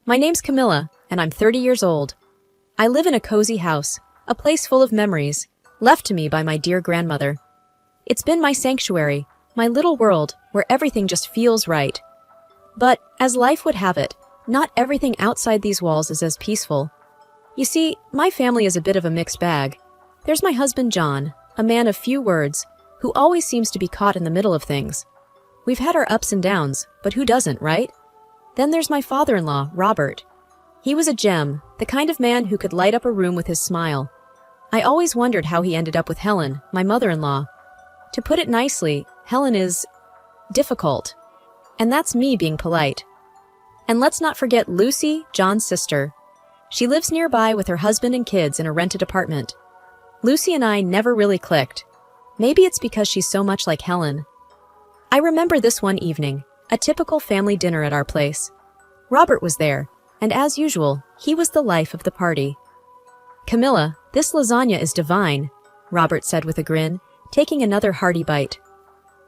My name's Camilla, and I'm 30 years old. I live in a cozy house, a place full of memories, left to me by my dear grandmother. It's been my sanctuary, my little world, where everything just feels right. But, as life would have it, not everything outside these walls is as peaceful. You see, my family is a bit of a mixed bag. There's my husband John, a man of few words, who always seems to be caught in the middle of things. We've had our ups and downs, but who doesn't, right? Then there's my father-in-law, Robert. He was a gem, the kind of man who could light up a room with his smile. I always wondered how he ended up with Helen, my mother-in-law. To put it nicely, Helen is difficult. And that's me being polite. And let's not forget Lucy, John's sister. She lives nearby with her husband and kids in a rented apartment. Lucy and I never really clicked. Maybe it's because she's so much like Helen. I remember this one evening, a typical family dinner at our place. Robert was there, and as usual, he was the life of the party. "Camilla, this lasagna is divine," Robert said with a grin, taking another hearty bite.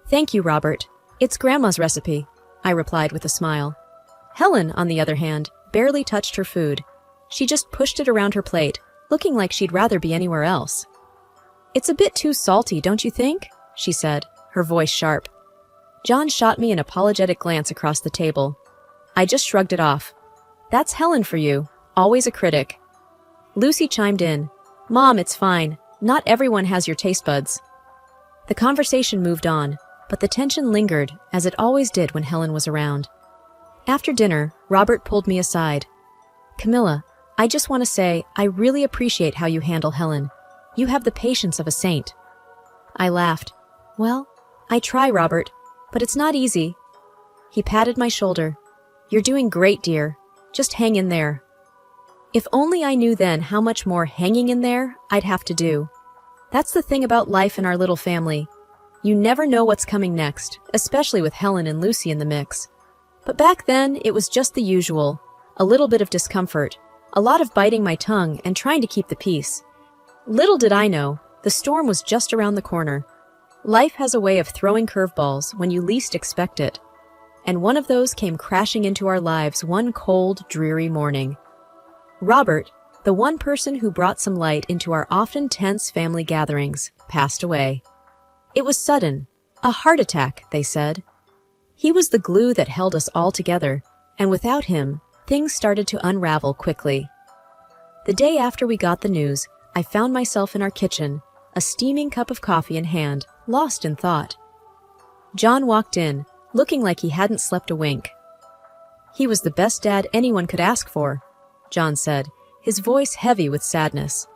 "Thank you, Robert. It's Grandma's recipe," I replied with a smile. Helen, on the other hand, barely touched her food. She just pushed it around her plate, looking like she'd rather be anywhere else. "It's a bit too salty, don't you think?" she said, her voice sharp. John shot me an apologetic glance across the table. I just shrugged it off. "That's Helen for you, always a critic." Lucy chimed in. "Mom, it's fine. Not everyone has your taste buds." The conversation moved on, but the tension lingered, as it always did when Helen was around. After dinner, Robert pulled me aside. "Camilla, I just want to say I really appreciate how you handle Helen. You have the patience of a saint." I laughed. "Well, I try, Robert, but it's not easy." He patted my shoulder. "You're doing great, dear. Just hang in there." If only I knew then how much more hanging in there I'd have to do. That's the thing about life in our little family. You never know what's coming next, especially with Helen and Lucy in the mix. But back then, it was just the usual. A little bit of discomfort, a lot of biting my tongue and trying to keep the peace. Little did I know, the storm was just around the corner. Life has a way of throwing curveballs when you least expect it. And one of those came crashing into our lives one cold, dreary morning. Robert, the one person who brought some light into our often tense family gatherings, passed away. It was sudden, a heart attack, they said. He was the glue that held us all together, and without him, things started to unravel quickly. The day after we got the news, I found myself in our kitchen, a steaming cup of coffee in hand, lost in thought. John walked in, looking like he hadn't slept a wink. "He was the best dad anyone could ask for," John said, his voice heavy with sadness.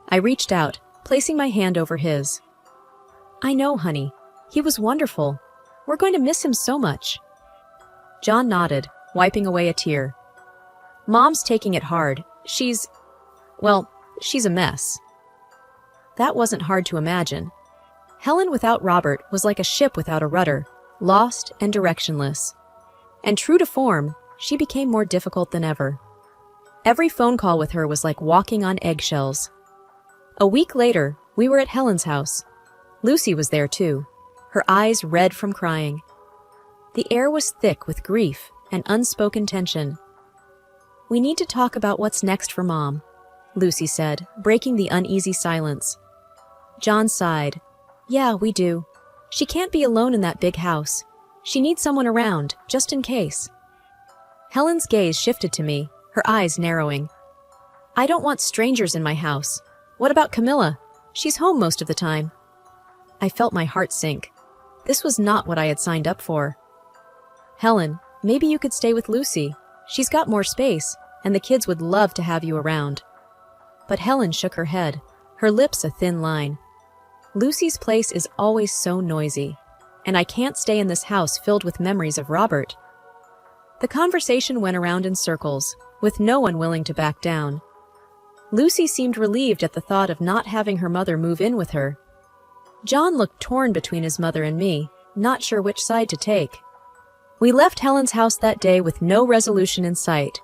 I reached out, placing my hand over his. "I know, honey. He was wonderful. We're going to miss him so much." John nodded, wiping away a tear. "Mom's taking it hard. She's a mess." That wasn't hard to imagine. Helen without Robert was like a ship without a rudder, lost and directionless. And true to form, she became more difficult than ever. Every phone call with her was like walking on eggshells. A week later, we were at Helen's house. Lucy was there too, her eyes red from crying. The air was thick with grief and unspoken tension. "We need to talk about what's next for Mom," Lucy said, breaking the uneasy silence. John sighed. "Yeah, we do. She can't be alone in that big house. She needs someone around, just in case." Helen's gaze shifted to me, her eyes narrowing. "I don't want strangers in my house. What about Camilla? She's home most of the time." I felt my heart sink. This was not what I had signed up for. "Helen, maybe you could stay with Lucy. She's got more space, and the kids would love to have you around." But Helen shook her head, her lips a thin line. "Lucy's place is always so noisy, and I can't stay in this house filled with memories of Robert." The conversation went around in circles, with no one willing to back down. Lucy seemed relieved at the thought of not having her mother move in with her. John looked torn between his mother and me, not sure which side to take. We left Helen's house that day with no resolution in sight.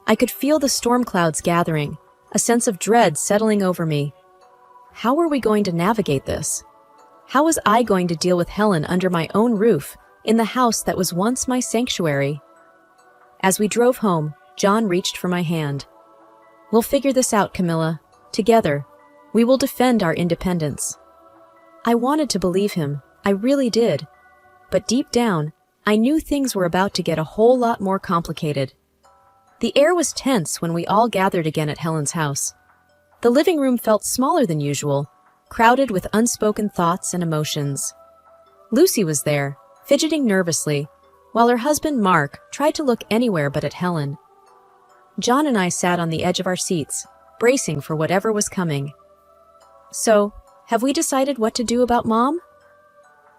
I could feel the storm clouds gathering, a sense of dread settling over me. How were we going to navigate this? How was I going to deal with Helen under my own roof, in the house that was once my sanctuary? As we drove home, John reached for my hand. "We'll figure this out, Camilla. Together, we will defend our independence." I wanted to believe him, I really did. But deep down, I knew things were about to get a whole lot more complicated. The air was tense when we all gathered again at Helen's house. The living room felt smaller than usual, crowded with unspoken thoughts and emotions. Lucy was there, fidgeting nervously, while her husband Mark tried to look anywhere but at Helen. John and I sat on the edge of our seats, bracing for whatever was coming. "So, have we decided what to do about Mom?"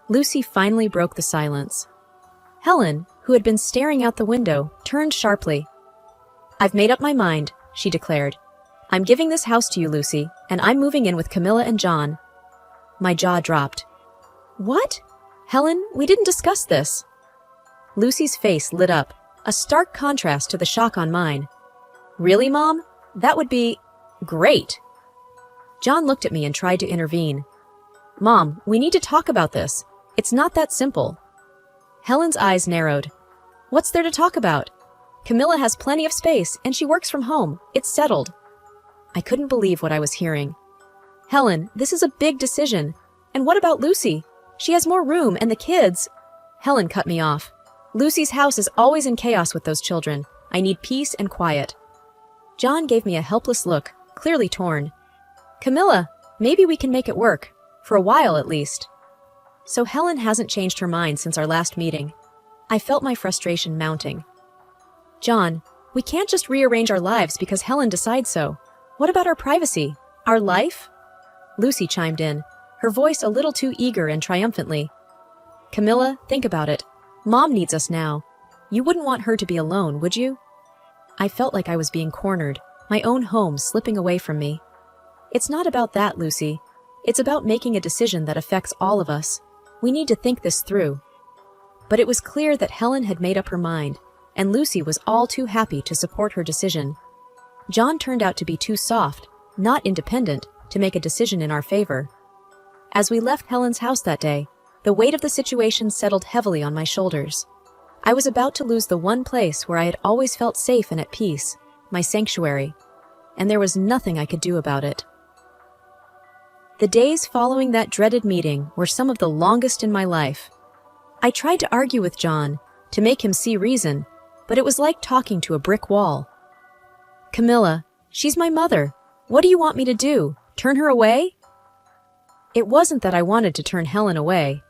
Lucy finally broke the silence. Helen, who had been staring out the window, turned sharply. "I've made up my mind," she declared. "I'm giving this house to you, Lucy, and I'm moving in with Camilla and John." My jaw dropped. "What? Helen, we didn't discuss this." Lucy's face lit up, a stark contrast to the shock on mine. "Really, Mom? That would be great." John looked at me and tried to intervene. "Mom, we need to talk about this. It's not that simple." Helen's eyes narrowed. "What's there to talk about? Camilla has plenty of space, and she works from home. It's settled." I couldn't believe what I was hearing. "Helen, this is a big decision. And what about Lucy? She has more room, and the kids—" Helen cut me off. "Lucy's house is always in chaos with those children. I need peace and quiet." John gave me a helpless look, clearly torn. "Camilla, maybe we can make it work. For a while, at least." So Helen hasn't changed her mind since our last meeting. I felt my frustration mounting. "John, we can't just rearrange our lives because Helen decides so. What about our privacy? Our life?" Lucy chimed in, her voice a little too eager and triumphantly. "Camilla, think about it. Mom needs us now. You wouldn't want her to be alone, would you?" I felt like I was being cornered, my own home slipping away from me. "It's not about that, Lucy. It's about making a decision that affects all of us. We need to think this through." But it was clear that Helen had made up her mind, and Lucy was all too happy to support her decision. John turned out to be too soft, not independent, to make a decision in our favor. As we left Helen's house that day, the weight of the situation settled heavily on my shoulders. I was about to lose the one place where I had always felt safe and at peace, my sanctuary, and there was nothing I could do about it. The days following that dreaded meeting were some of the longest in my life. I tried to argue with John, to make him see reason, but it was like talking to a brick wall. "Camilla, she's my mother. What do you want me to do? Turn her away?" It wasn't that I wanted to turn Helen away.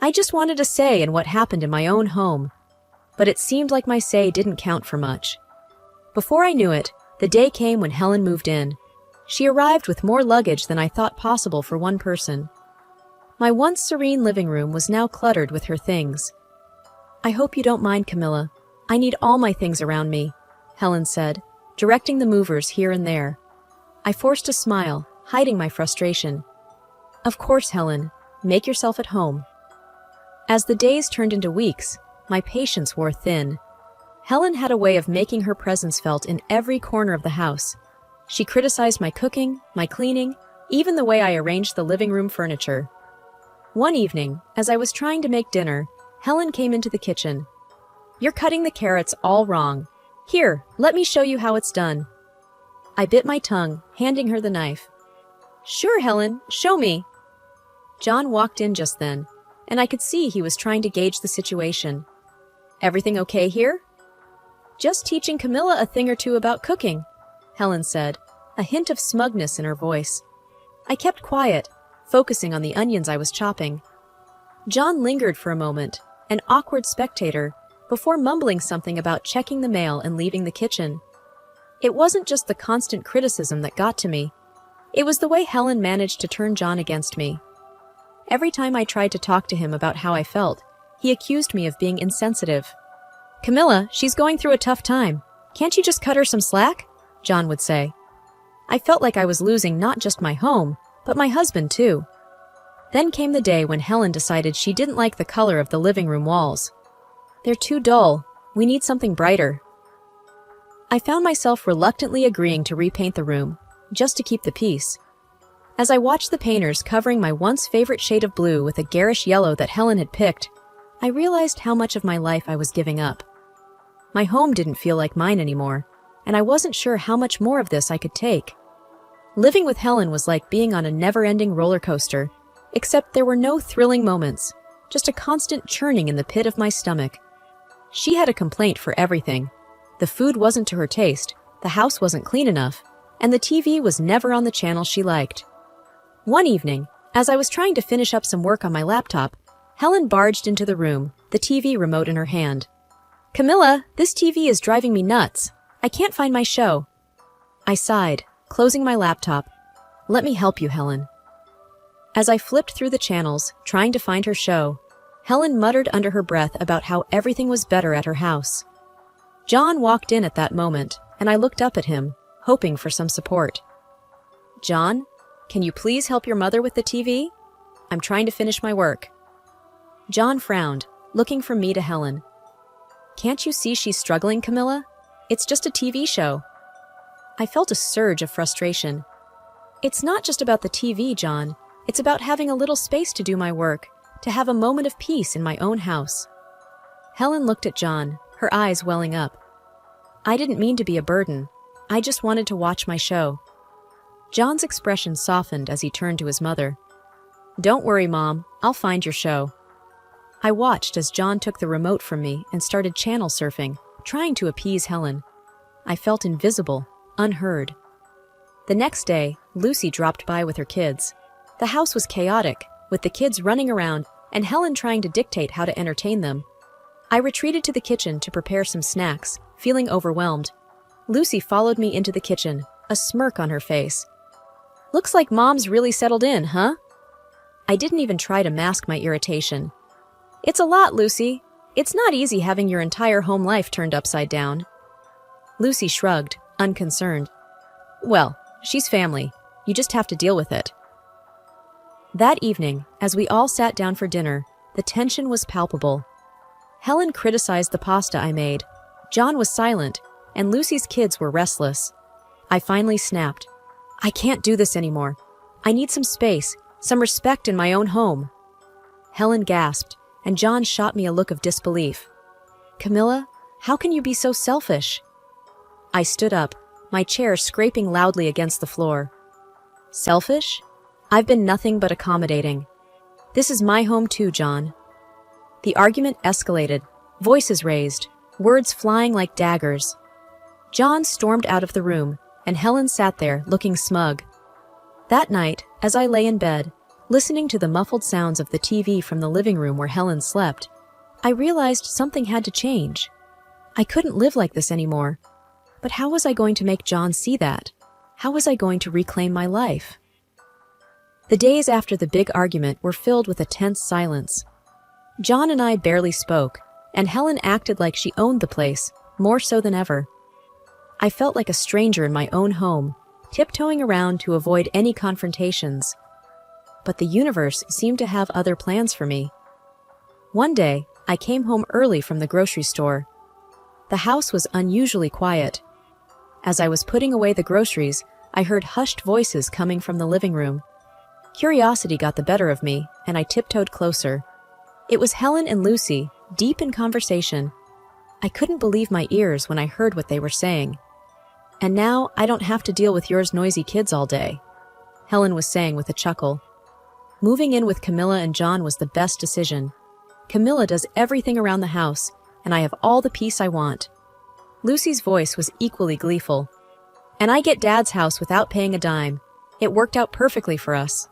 I just wanted a say in what happened in my own home. But it seemed like my say didn't count for much. Before I knew it, the day came when Helen moved in. She arrived with more luggage than I thought possible for one person. My once serene living room was now cluttered with her things. "I hope you don't mind, Camilla. I need all my things around me," Helen said, directing the movers here and there. I forced a smile, hiding my frustration. "Of course, Helen. Make yourself at home." As the days turned into weeks, my patience wore thin. Helen had a way of making her presence felt in every corner of the house. She criticized my cooking, my cleaning, even the way I arranged the living room furniture. One evening, as I was trying to make dinner, Helen came into the kitchen. "You're cutting the carrots all wrong. Here, let me show you how it's done." I bit my tongue, handing her the knife. "Sure, Helen, show me." John walked in just then, and I could see he was trying to gauge the situation. "Everything okay here?" "Just teaching Camilla a thing or two about cooking," Helen said, a hint of smugness in her voice. I kept quiet, focusing on the onions I was chopping. John lingered for a moment, an awkward spectator, before mumbling something about checking the mail and leaving the kitchen. It wasn't just the constant criticism that got to me. It was the way Helen managed to turn John against me. Every time I tried to talk to him about how I felt, he accused me of being insensitive. "Camilla, she's going through a tough time. Can't you just cut her some slack?" John would say. I felt like I was losing not just my home, but my husband too. Then came the day when Helen decided she didn't like the color of the living room walls. "They're too dull. We need something brighter." I found myself reluctantly agreeing to repaint the room, just to keep the peace. As I watched the painters covering my once favorite shade of blue with a garish yellow that Helen had picked, I realized how much of my life I was giving up. My home didn't feel like mine anymore, and I wasn't sure how much more of this I could take. Living with Helen was like being on a never-ending roller coaster, except there were no thrilling moments, just a constant churning in the pit of my stomach. She had a complaint for everything. The food wasn't to her taste, the house wasn't clean enough, and the TV was never on the channel she liked. One evening, as I was trying to finish up some work on my laptop, Helen barged into the room, the TV remote in her hand. "Camilla, this TV is driving me nuts. I can't find my show." I sighed, closing my laptop. "Let me help you, Helen." As I flipped through the channels, trying to find her show, Helen muttered under her breath about how everything was better at her house. John walked in at that moment, and I looked up at him, hoping for some support. "John, can you please help your mother with the TV? I'm trying to finish my work." John frowned, looking from me to Helen. "Can't you see she's struggling, Camilla? It's just a TV show." I felt a surge of frustration. "It's not just about the TV, John. It's about having a little space to do my work, to have a moment of peace in my own house." Helen looked at John, her eyes welling up. "I didn't mean to be a burden. I just wanted to watch my show." John's expression softened as he turned to his mother. "Don't worry, Mom. I'll find your show." I watched as John took the remote from me and started channel surfing, trying to appease Helen. I felt invisible, unheard. The next day, Lucy dropped by with her kids. The house was chaotic, with the kids running around and Helen trying to dictate how to entertain them. I retreated to the kitchen to prepare some snacks, feeling overwhelmed. Lucy followed me into the kitchen, a smirk on her face. "Looks like Mom's really settled in, huh?" I didn't even try to mask my irritation. "It's a lot, Lucy. It's not easy having your entire home life turned upside down." Lucy shrugged, unconcerned. "Well, she's family. You just have to deal with it." That evening, as we all sat down for dinner, the tension was palpable. Helen criticized the pasta I made, John was silent, and Lucy's kids were restless. I finally snapped. "I can't do this anymore. I need some space, some respect in my own home." Helen gasped, and John shot me a look of disbelief. "Camilla, how can you be so selfish?" I stood up, my chair scraping loudly against the floor. "Selfish? I've been nothing but accommodating. This is my home too, John." The argument escalated, voices raised, words flying like daggers. John stormed out of the room, and Helen sat there, looking smug. That night, as I lay in bed, listening to the muffled sounds of the TV from the living room where Helen slept, I realized something had to change. I couldn't live like this anymore. But how was I going to make John see that? How was I going to reclaim my life? The days after the big argument were filled with a tense silence. John and I barely spoke, and Helen acted like she owned the place, more so than ever. I felt like a stranger in my own home, tiptoeing around to avoid any confrontations. But the universe seemed to have other plans for me. One day, I came home early from the grocery store. The house was unusually quiet. As I was putting away the groceries, I heard hushed voices coming from the living room. Curiosity got the better of me, and I tiptoed closer. It was Helen and Lucy, deep in conversation. I couldn't believe my ears when I heard what they were saying. "And now I don't have to deal with yours noisy kids all day," Helen was saying with a chuckle. Moving in with Camilla and John was the best decision. Camilla does everything around the house, and I have all the peace I want. Lucy's voice was equally gleeful. "And I get Dad's house without paying a dime. It worked out perfectly for us."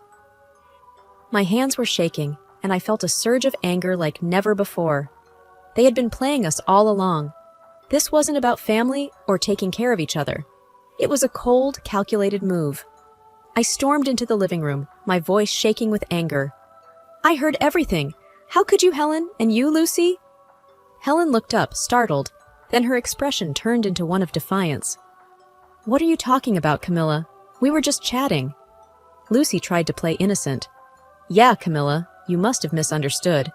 My hands were shaking, and I felt a surge of anger like never before. They had been playing us all along. This wasn't about family or taking care of each other. It was a cold, calculated move. I stormed into the living room, my voice shaking with anger. "I heard everything. How could you, Helen? And you, Lucy?" Helen looked up, startled. Then her expression turned into one of defiance. "What are you talking about, Camilla? We were just chatting." Lucy tried to play innocent. "Yeah, Camilla, you must have misunderstood."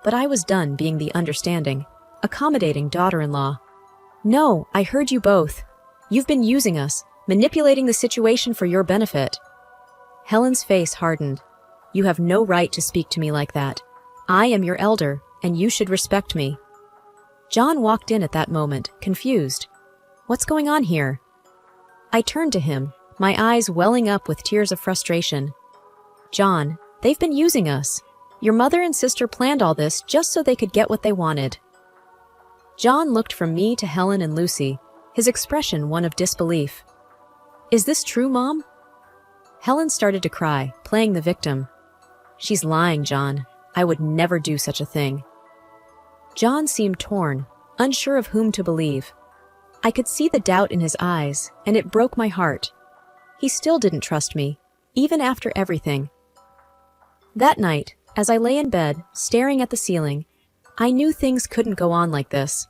But I was done being the understanding, accommodating daughter-in-law. "No, I heard you both. You've been using us, manipulating the situation for your benefit." Helen's face hardened. "You have no right to speak to me like that. I am your elder, and you should respect me." John walked in at that moment, confused. What's going on here? I turned to him, my eyes welling up with tears of frustration. John, they've been using us. Your mother and sister planned all this just so they could get what they wanted. John looked from me to Helen and Lucy, his expression one of disbelief. Is this true, Mom? Helen started to cry, playing the victim. She's lying, John. I would never do such a thing. John seemed torn, unsure of whom to believe. I could see the doubt in his eyes, and it broke my heart. He still didn't trust me, even after everything. That night, as I lay in bed, staring at the ceiling, I knew things couldn't go on like this.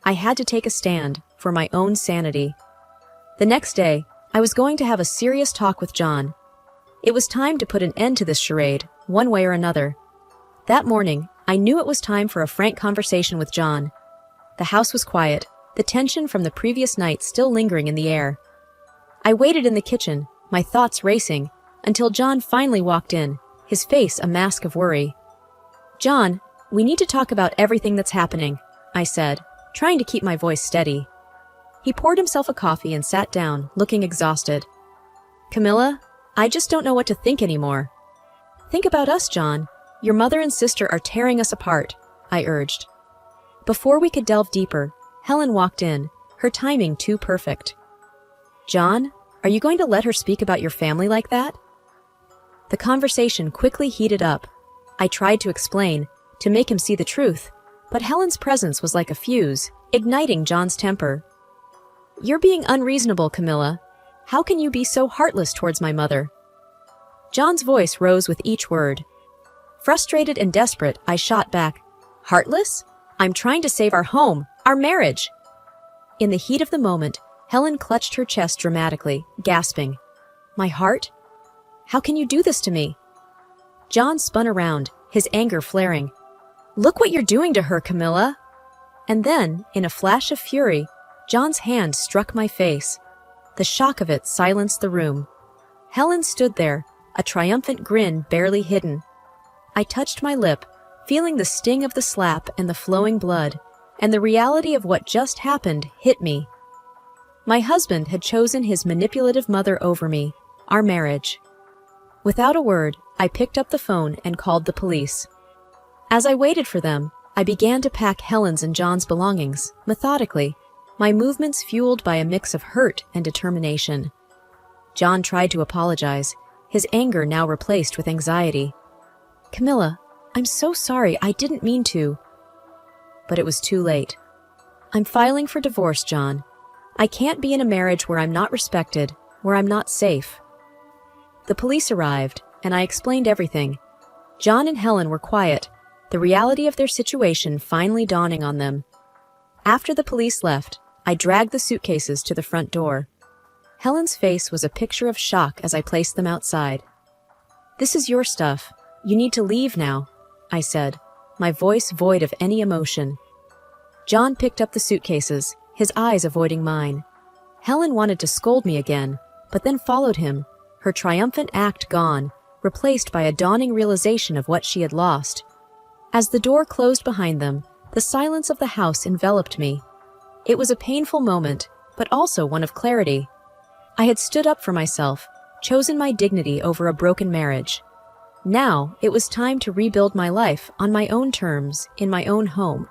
I had to take a stand for my own sanity. The next day, I was going to have a serious talk with John. It was time to put an end to this charade, one way or another. That morning, I knew it was time for a frank conversation with John. The house was quiet, the tension from the previous night still lingering in the air. I waited in the kitchen, my thoughts racing, until John finally walked in, his face a mask of worry. John, we need to talk about everything that's happening, I said, trying to keep my voice steady. He poured himself a coffee and sat down, looking exhausted. Camilla, I just don't know what to think anymore. Think about us, John. Your mother and sister are tearing us apart, I urged. Before we could delve deeper, Helen walked in, her timing too perfect. John, are you going to let her speak about your family like that? The conversation quickly heated up. I tried to explain, to make him see the truth, but Helen's presence was like a fuse, igniting John's temper. You're being unreasonable, Camilla. How can you be so heartless towards my mother? John's voice rose with each word. Frustrated and desperate, I shot back. Heartless? I'm trying to save our home, our marriage. In the heat of the moment, Helen clutched her chest dramatically, gasping. My heart? How can you do this to me? John spun around, his anger flaring. Look what you're doing to her, Camilla. And then, in a flash of fury, John's hand struck my face. The shock of it silenced the room. Helen stood there, a triumphant grin barely hidden. I touched my lip, feeling the sting of the slap and the flowing blood, and the reality of what just happened hit me. My husband had chosen his manipulative mother over me, our marriage. Without a word, I picked up the phone and called the police. As I waited for them, I began to pack Helen's and John's belongings, methodically, my movements fueled by a mix of hurt and determination. John tried to apologize, his anger now replaced with anxiety. Camilla, I'm so sorry, I didn't mean to. But it was too late. I'm filing for divorce, John. I can't be in a marriage where I'm not respected, where I'm not safe. The police arrived, and I explained everything. John and Helen were quiet, the reality of their situation finally dawning on them. After the police left, I dragged the suitcases to the front door. Helen's face was a picture of shock as I placed them outside. This is your stuff. You need to leave now, I said, my voice void of any emotion. John picked up the suitcases, his eyes avoiding mine. Helen wanted to scold me again, but then followed him, her triumphant act gone, replaced by a dawning realization of what she had lost. As the door closed behind them, the silence of the house enveloped me. It was a painful moment, but also one of clarity. I had stood up for myself, chosen my dignity over a broken marriage. Now, it was time to rebuild my life on my own terms, in my own home.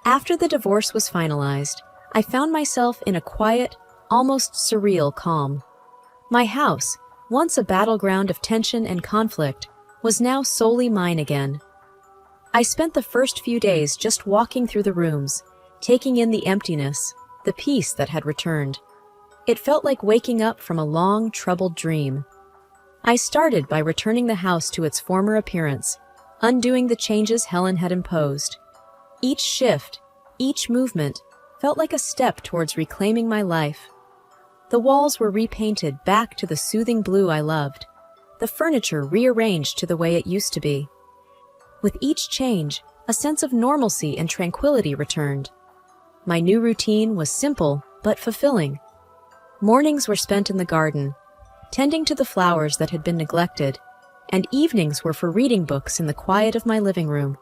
After the divorce was finalized, I found myself in a quiet, almost surreal calm. My house, once a battleground of tension and conflict, was now solely mine again. I spent the first few days just walking through the rooms, taking in the emptiness, the peace that had returned. It felt like waking up from a long, troubled dream. I started by returning the house to its former appearance, undoing the changes Helen had imposed. Each shift, each movement, felt like a step towards reclaiming my life. The walls were repainted back to the soothing blue I loved, the furniture rearranged to the way it used to be. With each change, a sense of normalcy and tranquility returned. My new routine was simple but fulfilling. Mornings were spent in the garden, tending to the flowers that had been neglected, and evenings were for reading books in the quiet of my living room.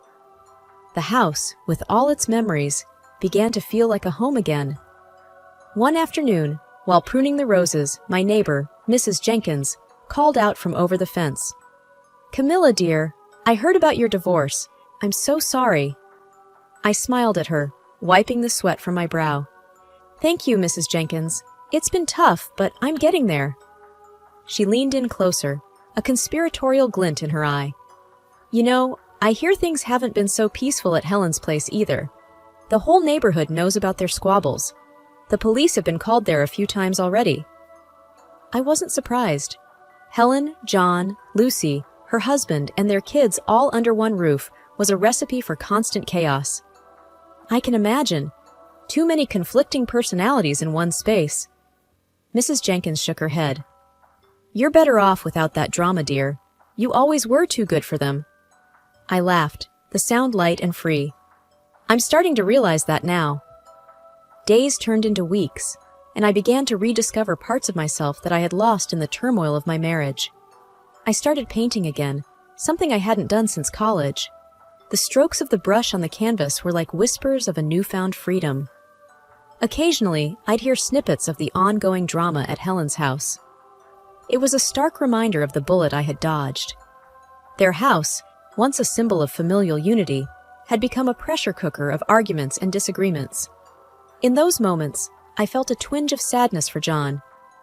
The house, with all its memories, began to feel like a home again. One afternoon, while pruning the roses, my neighbor, Mrs. Jenkins, called out from over the fence. "Camilla, dear, I heard about your divorce. I'm so sorry." I smiled at her, wiping the sweat from my brow. "Thank you, Mrs. Jenkins. It's been tough, but I'm getting there." She leaned in closer, a conspiratorial glint in her eye. "You know, I hear things haven't been so peaceful at Helen's place either. The whole neighborhood knows about their squabbles. The police have been called there a few times already." I wasn't surprised. Helen, John, Lucy, her husband, and their kids all under one roof was a recipe for constant chaos. I can imagine. Too many conflicting personalities in one space. Mrs. Jenkins shook her head. "You're better off without that drama, dear. You always were too good for them." I laughed, the sound light and free. "I'm starting to realize that now." Days turned into weeks, and I began to rediscover parts of myself that I had lost in the turmoil of my marriage. I started painting again, something I hadn't done since college. The strokes of the brush on the canvas were like whispers of a newfound freedom. Occasionally, I'd hear snippets of the ongoing drama at Helen's house. It was a stark reminder of the bullet I had dodged. Their house, once a symbol of familial unity, had become a pressure cooker of arguments and disagreements. In those moments, I felt a twinge of sadness for John,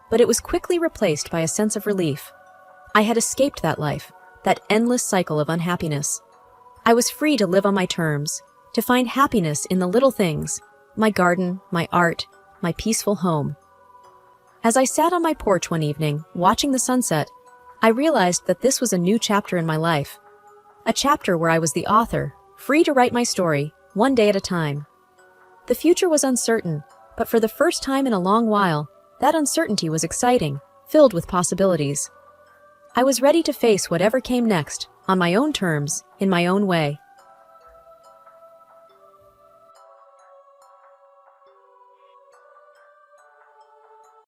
but it was quickly replaced by a sense of relief. I had escaped that life, that endless cycle of unhappiness. I was free to live on my terms, to find happiness in the little things, my garden, my art, my peaceful home. As I sat on my porch one evening, watching the sunset, I realized that this was a new chapter in my life. A chapter where I was the author, free to write my story, one day at a time. The future was uncertain, but for the first time in a long while, that uncertainty was exciting, filled with possibilities. I was ready to face whatever came next, on my own terms, in my own way.